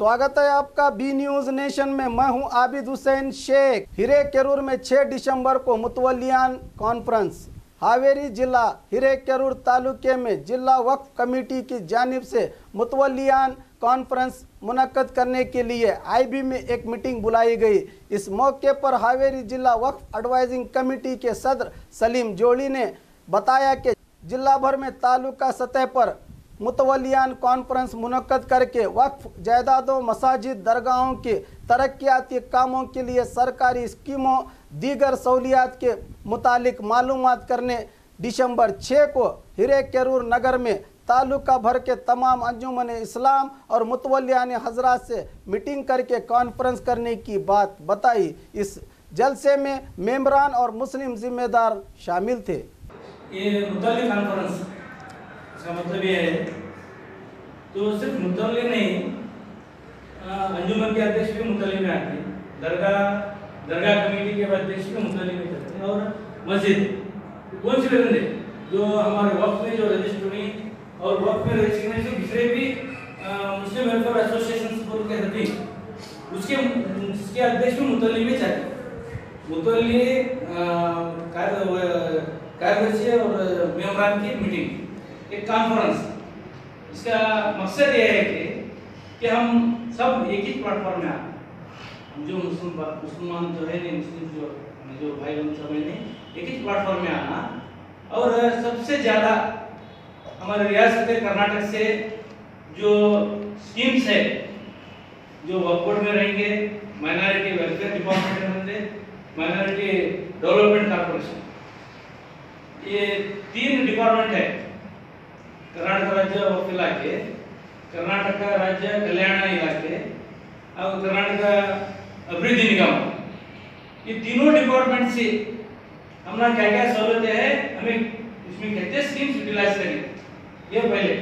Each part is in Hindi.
स्वागत है आपका बी न्यूज नेशन में। मैं हूं आबिद हुसैन शेख। हिरेकेरूर में 6 दिसंबर को मुतवल्लियान कॉन्फ्रेंस। हावेरी जिला हिरेकेरूर तालुके में जिला वक्फ कमेटी की जानिब से मुतवल्लियान कॉन्फ्रेंस मुनक्कद करने के लिए आईबी में एक मीटिंग बुलाई गई। इस मौके पर हावेरी जिला वक्फ एडवाइजिंग कमेटी के सदर सलीम जोड़ी ने बताया कि जिला भर में तालुका सतह पर मुतवल्लियान कॉन्फ्रेंस मुनक्कद करके वक्फ जायदादों, मसाजिद, दरगाहों के तरक्याती कामों के लिए सरकारी स्कीमों, दीगर सहूलियात के मुतालिक मालूमात करने दिसंबर 6 को हिरेकेरूर नगर में तालुका भर के तमाम अंजुमन इस्लाम और मुतवल्लियान हजरात से मीटिंग करके कॉन्फ्रेंस करने की बात बताई। इस जलसे में मेंबरान और मुस्लिम जिम्मेदार शामिल थे। ये मुतल्ली कॉन्फ्रेंस इसका मतलब ये है तो सिर्फ मुतल्ली नहीं, अंजुमन के अध्यक्ष भी मुतल्ली में आते हैं, दरगाह कमेटी के अध्यक्ष भी मुतल्ली में करते हैं, और मस्जिद कौन सी बंदे जो हमारे वक्त में जो रजिस्टर हुई और वक्त में रजिस्टर से दूसरे भी मुस्लिम वेलफेयर एसोसिएशन बोल के होती उसके अध्यक्ष भी मुतल्ली में चाहते। मुतल्ली कार्यदर्शी और मेंबरान की मीटिंग, एक कॉन्फ्रेंस। इसका मकसद ये है कि हम सब एक ही प्लेटफॉर्म में आए, हम जो मुसलमान जो है नहीं, मुस्लिम जो भाई बहन सब है नहीं, एक ही प्लेटफॉर्म में आना। और सबसे ज़्यादा हमारे रियासत कर्नाटक से जो स्कीम्स है जो वक्फ बोर्ड में रहेंगे, माइनॉरिटी वेलफेयर डिपार्टमेंट में होंगे, माइनॉरिटी डेवलपमेंट कॉर्पोरेशन, ये 3 डिपार्टमेंट है। कर्नाटक राज्य वक्फ इलाके, कर्नाटक राज्य कल्याण इलाके और कर्नाटक अभिवृद्धि निगम, ये तीनों डिपार्टमेंट से हमारा क्या क्या सहूलतें है, हमें इसमें कहते स्कीम्स यूटिलाइज करें ये पहले।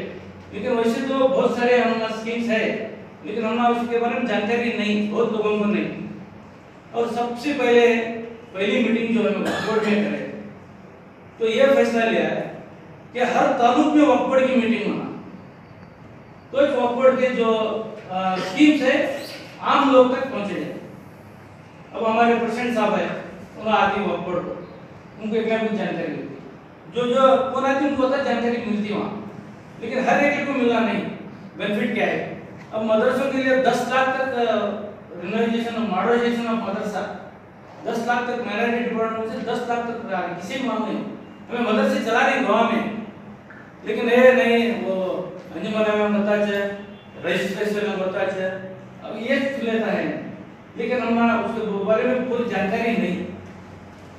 लेकिन वैसे तो बहुत सारे हमारे स्कीम्स है, लेकिन हमारा उसके बारे में जानकारी नहीं, बहुत लोगों को नहीं। और सबसे पहली मीटिंग जो है वक्फ बोर्ड में करें तो यह फैसला लिया है कि हर तालुक में वक्फ बोर्ड की मीटिंग होना, तो इस वक्फ बोर्ड के जो स्कीम्स है आम लोग तक पहुंचे जाए। अब हमारे प्रेसिडेंट साहब है, उन्होंने आती वक्फ बोर्ड को, उनको एक कुछ जानकारी मिलती, जो कौन आती उनको पता जानकारी मिलती वहाँ, लेकिन हर एक को मिलना नहीं। बेनिफिट क्या है? अब मदरसों के लिए 10 लाख तक रिनोवेशन और मॉडर्नाइजेशन ऑफ मदरसा, 10 लाख तक माइनॉरिटी डिपार्टमेंट से 10 लाख तक किसी मामले में हमें मदरसे चला रही गाँव में, लेकिन ये नहीं वो अंजुमन में बताच रजिस्ट्रेशन में बताच अब ये लेता है, लेकिन हमारा उसके बारे में पूरी जानकारी नहीं।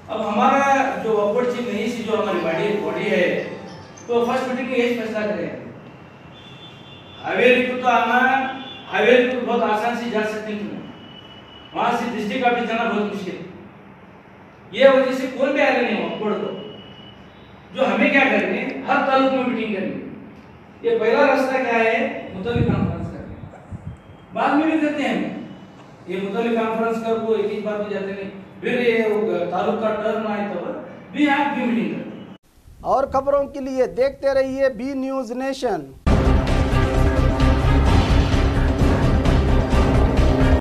अब हमारा जो वक्फ बोर्ड चीफ नहीं सी जो हमारी बॉडी है, तो फर्स्ट मीटिंग में यही फैसला करें। हावेरी को तो आना, हावेरी को बहुत आसान से जा सकते हैं, वहां से डिस्ट्रिक्ट ऑफिस जाना बहुत मुश्किल। ये वजह से कोई भी आगे नहीं वक्फ बोर्ड को, जो हमें क्या करनी, हर तालुक में मीटिंग करनी। ये पहला रास्ता क्या है, मुतल्ली कॉन्फ्रेंस करनी। बाद में भी करते हैं ये मुतल्ली कॉन्फ्रेंस कर वो एक ही बात पे जाते नहीं, फिर ये तालुक का टर्न आए तो भी आप भी मीटिंग करते। और खबरों के लिए देखते रहिए बी न्यूज नेशन।